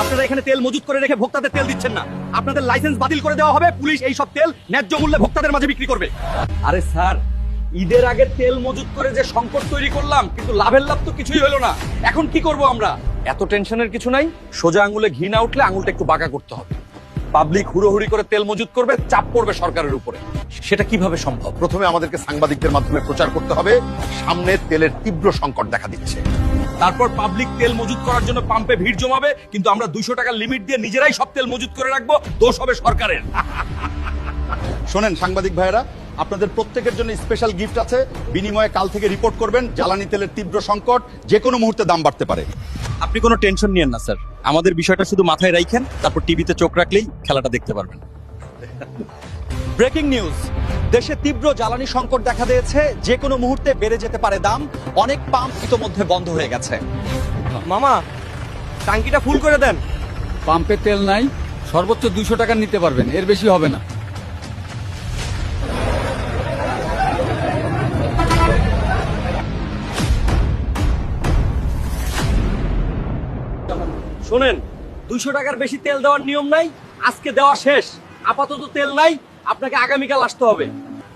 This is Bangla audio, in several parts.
আপনারা এখানে তেল মজুত করে রেখে ভোক্তাদের তেল দিচ্ছেন না। আপনাদের লাইসেন্স বাতিল করে দেওয়া হবে, পুলিশ এই সব তেল ন্যায্য মূল্যে ভোক্তাদের মাঝে বিক্রি করবে। আরে স্যার, ঈদের আগে তেল মজুত করে যে সংকট তৈরি করলাম, কিন্তু লাভের লাভ তো কিছুই হলো না। এখন কি করব আমরা? এত টেনশনের কিছু নাই, সোজা আঙুলে ঘি না উঠলে আঙুলটা একটু বাঁকা করতে হবে। পাবলিক হুড়োহুড়ি করে তেল মজুত করবে, চাপ পড়বে সরকারের উপরে। সেটা কিভাবে সম্ভব? প্রথমে আমাদেরকে সাংবাদিকদের মাধ্যমে প্রচার করতে হবে সামনে তেলের তীব্র সংকট দেখা দিচ্ছে। তারপর পাবলিক তেল মজুত করার জন্য পাম্পে ভিড় জমাবে, কিন্তু আমরা 200 টাকার লিমিট দিয়ে নিজেরাই সব তেল মজুত করে রাখবো, দোষ হবে সরকারের। শোনেন সাংবাদিক ভাইয়েরা, আপনাদের প্রত্যেকের জন্য স্পেশাল গিফট আছে। বিনিময়ে কাল থেকে রিপোর্ট করবেন জ্বালানি তেলের তীব্র সংকট, যে কোনো মুহূর্তে দাম বাড়তে পারে। আপনি কোনো টেনশন নিয়েন না স্যার, আমাদের বিষয়টা শুধু মাথায় রাখেন, তারপর টিভিতে চোখ রাখলেই খেলাটা দেখতে পারবেন। ব্রেকিং নিউজ, দেশে তীব্র জ্বালানি সংকট দেখা দিয়েছে, যে কোনো মুহূর্তে বেড়ে যেতে পারে দাম। অনেক পাম্প ইতোমধ্যে বন্ধ হয়ে গেছে। মামা, ট্যাঙ্কিটা ফুল করে দেন। পাম্পে তেল নাই, সর্বোচ্চ 200 টাকা নিতে পারবেন, এর বেশি হবে না। শোনেন, 200 টাকার বেশি তেল দেওয়ার নিয়ম নাই, আজকে দেওয়া শেষ। আপাতত তেল নাই, আপনাকে আগামীকাল আসতে হবে,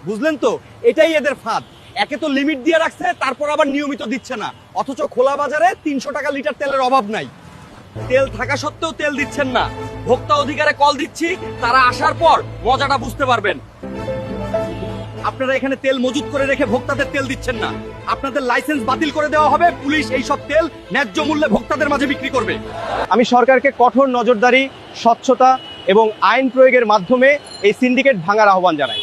বুঝলেন তো? এটাই এদের ফাঁদ। একে তো লিমিট দিয়ে রাখছে, তারপর আবার নিয়মিত দিচ্ছে না, অথচ খোলা বাজারে 300 টাকা লিটার তেলের অভাব নাই। তেল থাকা সত্ত্বেও তেল দিচ্ছেন না। ভোক্তা অধিকারে কল দিচ্ছি, তারা আসার পর মজাটা বুঝতে পারবেন। আপনারা এখানে তেল মজুত করে রেখে ভোক্তাদের তেল দিচ্ছেন না। আপনাদের লাইসেন্স বাতিল করে দেওয়া হবে, পুলিশ এই সব তেল ন্যায্য মূল্যে ভোক্তাদের মাঝে বিক্রি করবে। আমি সরকারকে কঠোর নজরদারি, স্বচ্ছতা এবং আইন প্রয়োগের মাধ্যমে এই সিন্ডিকেট ভাঙার আহ্বান জানাই।